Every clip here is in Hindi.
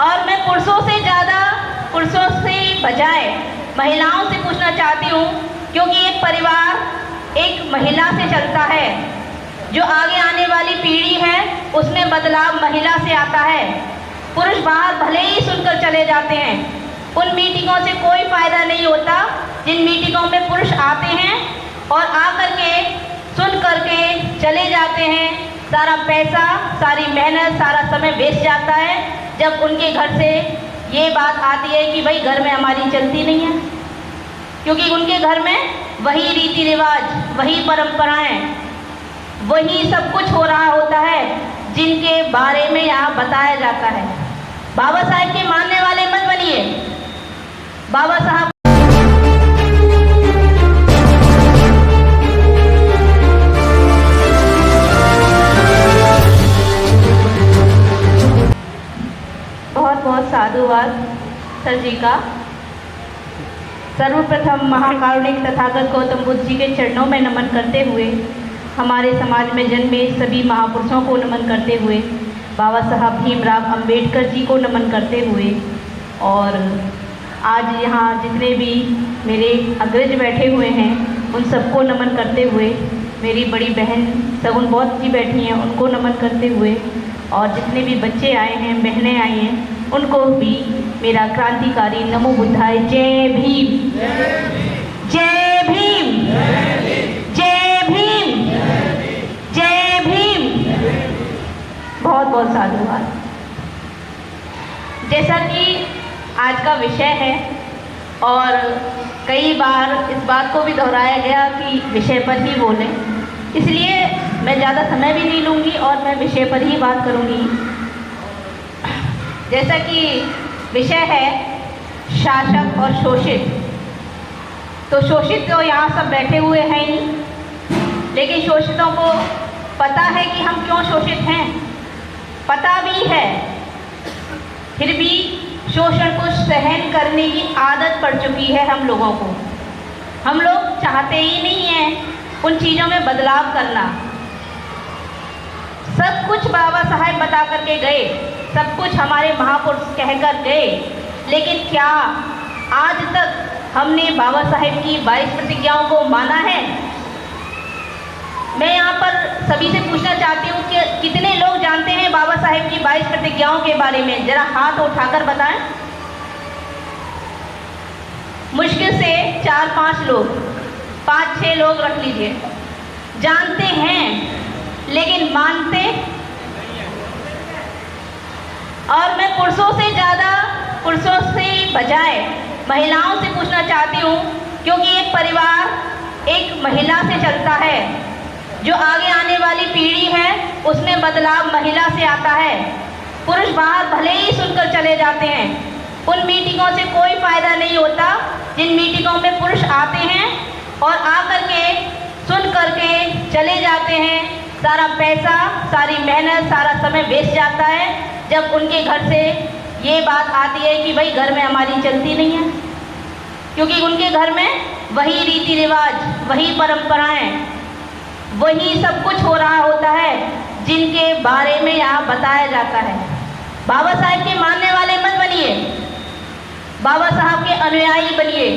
और मैं पुरुषों से बजाय महिलाओं से पूछना चाहती हूँ, क्योंकि एक परिवार एक महिला से चलता है। जो आगे आने वाली पीढ़ी है उसमें बदलाव महिला से आता है। पुरुष बाहर भले ही सुनकर चले जाते हैं, उन मीटिंगों से कोई फायदा नहीं होता जिन मीटिंगों में पुरुष आते हैं और आकर के सुन करके चले जाते हैं। सारा पैसा, सारी मेहनत, सारा समय वेस्ट जाता है जब उनके घर से ये बात आती है कि भाई घर में हमारी चलती नहीं है, क्योंकि उनके घर में वही रीति रिवाज, वही परंपराएं, वही सब कुछ हो रहा होता है जिनके बारे में यहाँ बताया जाता है। बाबा साहब के मानने वाले मत बनिए। बाबा साहब बहुत बहुत साधुवाद सर जी का। सर्वप्रथम महाकारुणिक तथागत गौतम बुद्ध जी के चरणों में नमन करते हुए, हमारे समाज में जन्मे सभी महापुरुषों को नमन करते हुए, बाबा साहब भीमराव अंबेडकर जी को नमन करते हुए, और आज यहाँ जितने भी मेरे अग्रज बैठे हुए हैं उन सबको नमन करते हुए, मेरी बड़ी बहन सगुन बौद्ध जी बैठी हैं उनको नमन करते हुए, और जितने भी बच्चे आए हैं, बहनें आई हैं, उनको भी मेरा क्रांतिकारी नमो बुद्धाय। जय भीम, जय भीम, जय भीम, जय भीम। बहुत बहुत साधुवाद। जैसा कि आज का विषय है और कई बार इस बात को भी दोहराया गया कि विषय पर ही बोलें, इसलिए मैं ज़्यादा समय भी नहीं लूँगी और मैं विषय पर ही बात करूँगी। जैसा कि विषय है शासक और शोषित, तो शोषित तो यहाँ सब बैठे हुए हैं ही, लेकिन शोषितों को पता है कि हम क्यों शोषित हैं, पता भी है, फिर भी शोषण को सहन करने की आदत पड़ चुकी है हम लोगों को। हम लोग चाहते ही नहीं हैं उन चीज़ों में बदलाव करना। सब कुछ बाबा साहब बता करके गए, सब कुछ हमारे महापुरुष कहकर गए, लेकिन क्या आज तक हमने बाबा साहब की 22 प्रतिज्ञाओं को माना है? मैं यहाँ पर सभी से पूछना चाहती हूँ कि कितने लोग जानते हैं बाबा साहब की 22 प्रतिज्ञाओं के बारे में? जरा हाथ उठाकर बताएं। मुश्किल से 4-5 लोग, 5-6 लोग रख लीजिए। जानते हैं लेकिन मानते। और मैं पुरुषों से बजाय महिलाओं से पूछना चाहती हूँ, क्योंकि एक परिवार एक महिला से चलता है। जो आगे आने वाली पीढ़ी है उसमें बदलाव महिला से आता है। पुरुष बाहर भले ही सुनकर चले जाते हैं, उन मीटिंगों से कोई फायदा नहीं होता जिन मीटिंगों में पुरुष आते हैं और आकर के सुन करके चले जाते हैं। सारा पैसा, सारी मेहनत, सारा समय वेस्ट जाता है जब उनके घर से ये बात आती है कि भाई घर में हमारी चलती नहीं है, क्योंकि उनके घर में वही रीति रिवाज, वही परंपराएं, वही सब कुछ हो रहा होता है जिनके बारे में यहाँ बताया जाता है। बाबा साहब के मानने वाले मत बनिए, बाबा साहब के अनुयायी बनिए।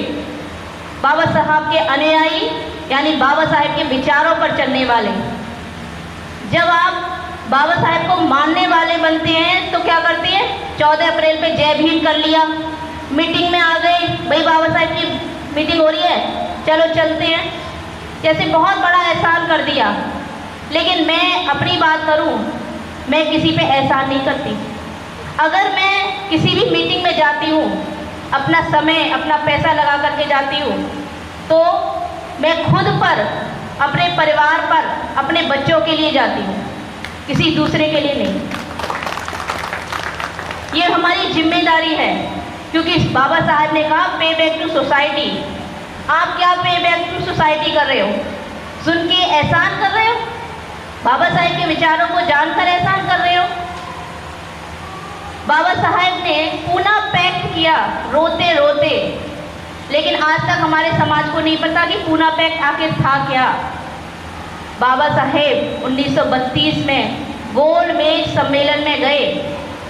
बाबा साहब के अनुयायी यानी बाबा साहब के विचारों पर चलने वाले। जब आप बाबा साहब को मानने वाले बनते हैं तो क्या करते हैं? 14 अप्रैल पे जय भीम कर लिया, मीटिंग में आ गए, भाई बाबा साहब की मीटिंग हो रही है, चलो चलते हैं, जैसे बहुत बड़ा एहसान कर दिया। लेकिन मैं अपनी बात करूं, मैं किसी पे एहसान नहीं करती। अगर मैं किसी भी मीटिंग में जाती हूं, अपना समय, अपना पैसा लगा करके जाती हूं, तो मैं खुद पर, अपने परिवार पर, अपने बच्चों के लिए जाती हूँ, किसी दूसरे के लिए नहीं। ये हमारी जिम्मेदारी है, क्योंकि बाबा साहब ने कहा पे बैक टू सोसाइटी। आप क्या पे बैक टू सोसाइटी कर रहे हो? सुन के एहसान कर रहे हो? बाबा साहब के विचारों को जानकर एहसान कर रहे हो? बाबा साहब ने पूना पैक्ट किया रोते रोते, लेकिन आज तक हमारे समाज को नहीं पता कि पूना पैक्ट आखिर था क्या। बाबा साहेब 1932 में गोल मेज सम्मेलन में गए,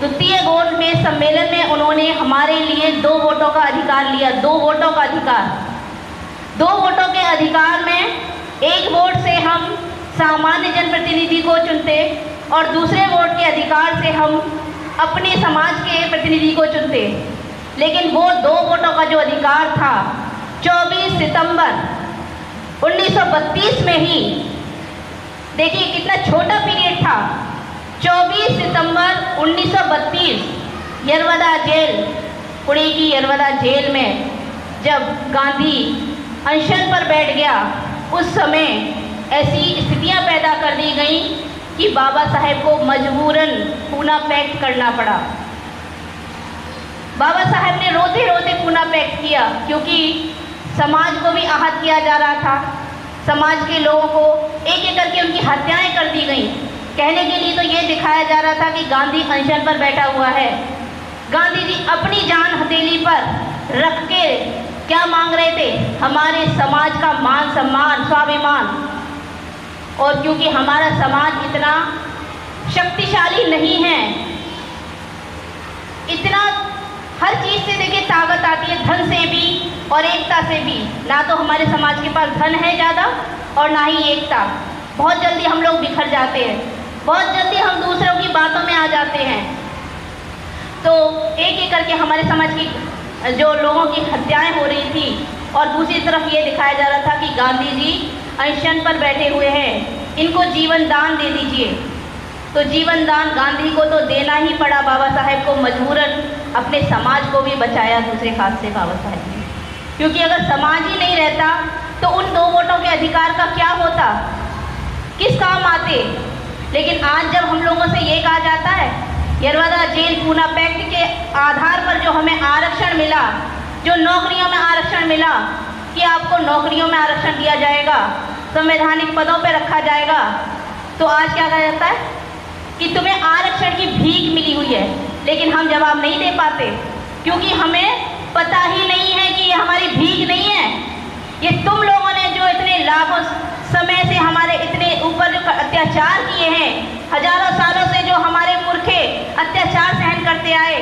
द्वितीय गोलमेज सम्मेलन में उन्होंने हमारे लिए 2 वोटों का अधिकार लिया। 2 वोटों का अधिकार, 2 वोटों के अधिकार में 1 वोट से हम सामान्य जनप्रतिनिधि को चुनते और दूसरे वोट के अधिकार से हम अपने समाज के प्रतिनिधि को चुनते। लेकिन वो 2 वोटों का जो अधिकार था 24 सितंबर 1932 में ही, देखिए कितना छोटा पीरियड था, 24 सितंबर 1932 यरवदा जेल, पुणे की यरवदा जेल में जब गांधी अनशन पर बैठ गया, उस समय ऐसी स्थितियां पैदा कर दी गई कि बाबा साहेब को मजबूरन पूना पैक्ट करना पड़ा। बाबा साहेब ने रोते रोते पूना पैक्ट किया, क्योंकि समाज को भी आहत किया जा रहा था। समाज के लोगों को एक एक करके उनकी हत्याएं कर दी गई। कहने के लिए तो ये दिखाया जा रहा था कि गांधी अनशन पर बैठा हुआ है। गांधी जी अपनी जान हथेली पर रख के क्या मांग रहे थे? हमारे समाज का मान सम्मान, स्वाभिमान। और क्योंकि हमारा समाज इतना शक्तिशाली नहीं है, इतना हर चीज़ से देखिए ताकत आती है, धन से भी और एकता से भी। ना तो हमारे समाज के पास धन है ज़्यादा और ना ही एकता। बहुत जल्दी हम लोग बिखर जाते हैं, बहुत जल्दी हम दूसरों की बातों में आ जाते हैं। तो एक एक करके हमारे समाज की जो लोगों की हत्याएं हो रही थी, और दूसरी तरफ ये दिखाया जा रहा था कि गांधी जी अनशन पर बैठे हुए हैं, इनको जीवन दान दे दीजिए। तो जीवन दान गांधी को तो देना ही पड़ा। बाबा साहेब को मजबूरन अपने समाज को भी बचाया दूसरे हाथ से बाबा साहेब ने, क्योंकि अगर समाज ही नहीं रहता तो उन 2 वोटों के अधिकार का क्या होता, किस काम आते। लेकिन आज जब हम लोगों से ये कहा जाता है, यरवदा जेल पूना पैक्ट के आधार पर जो हमें आरक्षण मिला, जो नौकरियों में आरक्षण मिला, कि आपको नौकरियों में आरक्षण दिया जाएगा, संवैधानिक पदों पर रखा जाएगा, तो आज क्या कहा जाता है कि तुम्हें आरक्षण की भीख मिली हुई है। लेकिन हम जवाब नहीं दे पाते, क्योंकि हमें पता ही नहीं है कि ये हमारी भीख नहीं है। ये तुम लोगों ने जो इतने लाखों समय से हमारे इतने ऊपर जो अत्याचार किए हैं, हजारों सालों से जो हमारे पुरखे अत्याचार सहन करते आए,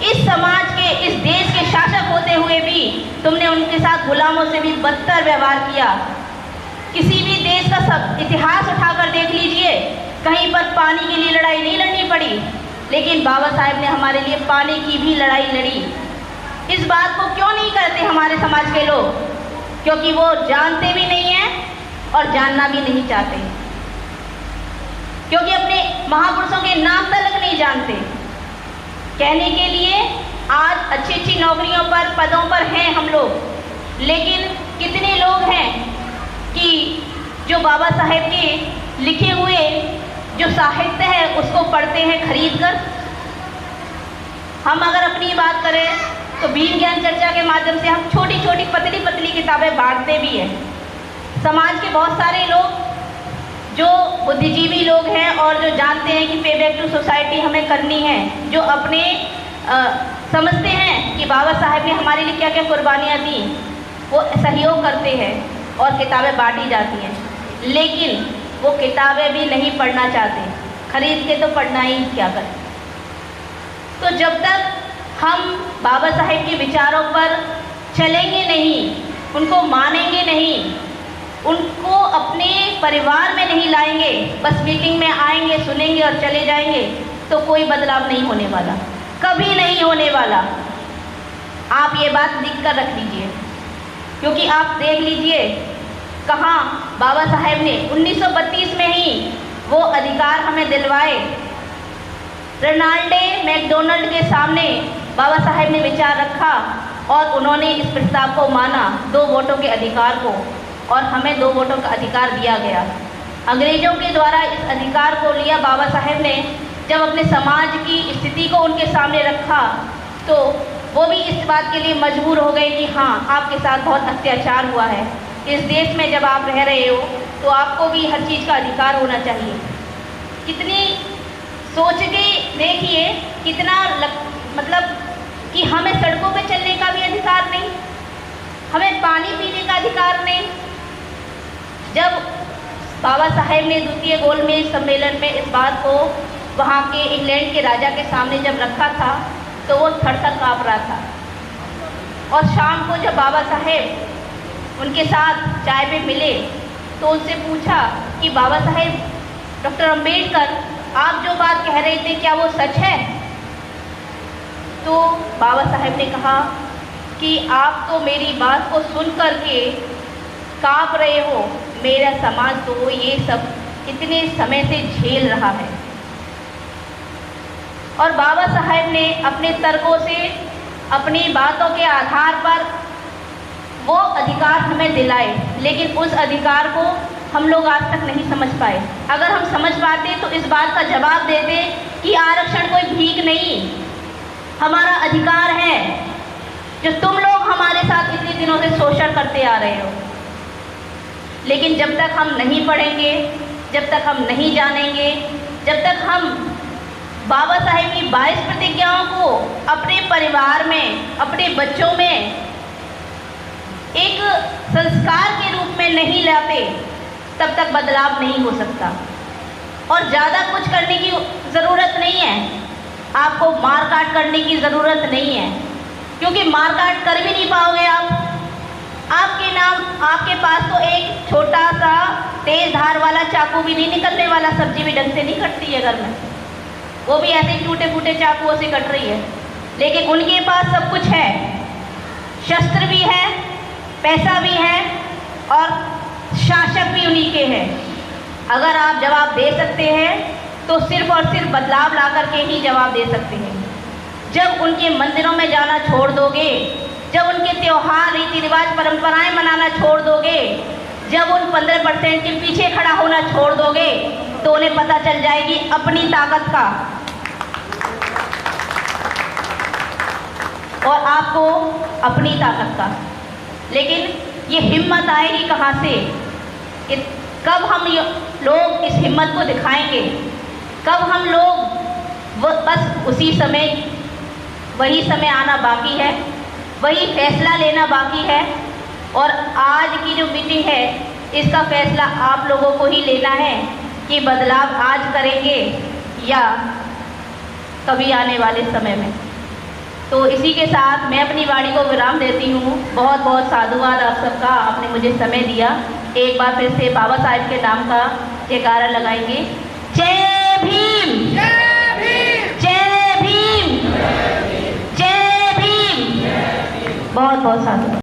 इस समाज के, इस देश के शासक होते हुए भी तुमने उनके साथ गुलामों से भी बदतर व्यवहार किया। किसी भी देश का सब इतिहास उठाकर देख लीजिए, कहीं पर पानी के लिए लड़ाई नहीं लड़नी पड़ी, लेकिन बाबा साहेब ने हमारे लिए पानी की भी लड़ाई लड़ी। इस बात को क्यों नहीं करते हमारे समाज के लोग? क्योंकि वो जानते भी नहीं हैं और जानना भी नहीं चाहते, क्योंकि अपने महापुरुषों के नाम तक नहीं जानते। कहने के लिए आज अच्छी अच्छी नौकरियों पर, पदों पर हैं हम लोग, लेकिन कितने लोग हैं कि जो बाबा साहेब के लिखे हुए जो साहित्य है उसको पढ़ते हैं खरीद कर। हम अगर अपनी बात करें तो भीम ज्ञान चर्चा के माध्यम से हम छोटी छोटी पतली पतली किताबें बांटते भी हैं। समाज के बहुत सारे लोग जो बुद्धिजीवी लोग हैं और जो जानते हैं कि पे बैक टू सोसाइटी हमें करनी है, जो अपने समझते हैं कि बाबा साहेब ने हमारे लिए क्या क्या कुर्बानियाँ दी, वो सहयोग करते हैं और किताबें बांटी जाती हैं। लेकिन वो किताबें भी नहीं पढ़ना चाहते, खरीद के तो पढ़ना ही क्या करें। तो जब तक हम बाबा साहेब के विचारों पर चलेंगे नहीं, उनको मानेंगे नहीं, उनको अपने परिवार में नहीं लाएंगे, बस मीटिंग में आएंगे, सुनेंगे और चले जाएंगे, तो कोई बदलाव नहीं होने वाला, कभी नहीं होने वाला। आप ये बात लिख कर रख लीजिए, क्योंकि आप देख लीजिए कहाँ बाबा साहेब ने 1932 में ही वो अधिकार हमें दिलवाए। रोनाल्डे मैकडोनल्ड के सामने बाबा साहेब ने विचार रखा और उन्होंने इस प्रस्ताव को माना, 2 वोटों के अधिकार को, और हमें 2 वोटों का अधिकार दिया गया। अंग्रेजों के द्वारा इस अधिकार को लिया बाबा साहेब ने। जब अपने समाज की स्थिति को उनके सामने रखा तो वो भी इस बात के लिए मजबूर हो गए कि हाँ, आपके साथ बहुत अत्याचार हुआ है, इस देश में जब आप रह रहे हो तो आपको भी हर चीज़ का अधिकार होना चाहिए। कितनी सोच के देखिए, कितना मतलब कि हमें सड़कों पे चलने का भी अधिकार नहीं, हमें पानी पीने का अधिकार नहीं। जब बाबा साहेब ने द्वितीय गोलमेज सम्मेलन में इस बात को वहाँ के इंग्लैंड के राजा के सामने जब रखा था तो वो थर-थर काँप रहा था। और शाम को जब बाबा साहेब उनके साथ चाय पे मिले तो उनसे पूछा कि बाबा साहेब, डॉक्टर अंबेडकर, आप जो बात कह रहे थे क्या वो सच है? तो बाबा साहेब ने कहा कि आप तो मेरी बात को सुन कर के काँप रहे हो, मेरा समाज तो ये सब इतने समय से झेल रहा है। और बाबा साहेब ने अपने तर्कों से, अपनी बातों के आधार पर वो अधिकार हमें दिलाए, लेकिन उस अधिकार को हम लोग आज तक नहीं समझ पाए। अगर हम समझ पाते तो इस बात का जवाब देते कि आरक्षण कोई भीख नहीं, हमारा अधिकार है जो तुम लोग हमारे साथ इतने दिनों से शोषण करते आ रहे हो। लेकिन जब तक हम नहीं पढ़ेंगे, जब तक हम नहीं जानेंगे, जब तक हम बाबा साहेब की 22 प्रतिज्ञाओं को अपने परिवार में, अपने बच्चों में एक संस्कार के रूप में नहीं लाते, तब तक बदलाव नहीं हो सकता। और ज़्यादा कुछ करने की ज़रूरत नहीं है, आपको मार काट करने की ज़रूरत नहीं है, क्योंकि मार काट कर भी नहीं पाओगे आप। आपके पास तो एक छोटा सा तेज धार वाला चाकू भी नहीं निकलने वाला, सब्जी भी ढंग से नहीं कटती है घर में, वो भी ऐसे टूटे फूटे चाकुओं से कट रही है। लेकिन उनके पास सब कुछ है, शस्त्र भी है, पैसा भी है और शासक भी उन्हीं के हैं। अगर आप जवाब दे सकते हैं तो सिर्फ और सिर्फ बदलाव ला करके ही जवाब दे सकते हैं। जब उनके मंदिरों में जाना छोड़ दोगे, जब उनके त्यौहार, रीति रिवाज, परंपराएं मनाना छोड़ दोगे, जब उन 15% के पीछे खड़ा होना छोड़ दोगे, तो उन्हें पता चल जाएगी अपनी ताकत का और आपको अपनी ताकत का। लेकिन ये हिम्मत आएगी कहाँ से? कब हम लोग इस हिम्मत को दिखाएंगे? कब हम लोग बस उसी समय, वही समय आना बाकी है, वही फैसला लेना बाकी है। और आज की जो मीटिंग है, इसका फैसला आप लोगों को ही लेना है कि बदलाव आज करेंगे या कभी आने वाले समय में। तो इसी के साथ मैं अपनी वाणी को विराम देती हूँ। बहुत बहुत साधुवाद आप सबका, आपने मुझे समय दिया। एक बार फिर से बाबा साहेब के नाम का जयकारा लगाएंगे। जय भीम, जय भीम, जय भीम, जय भीम। बहुत बहुत साधुवाद।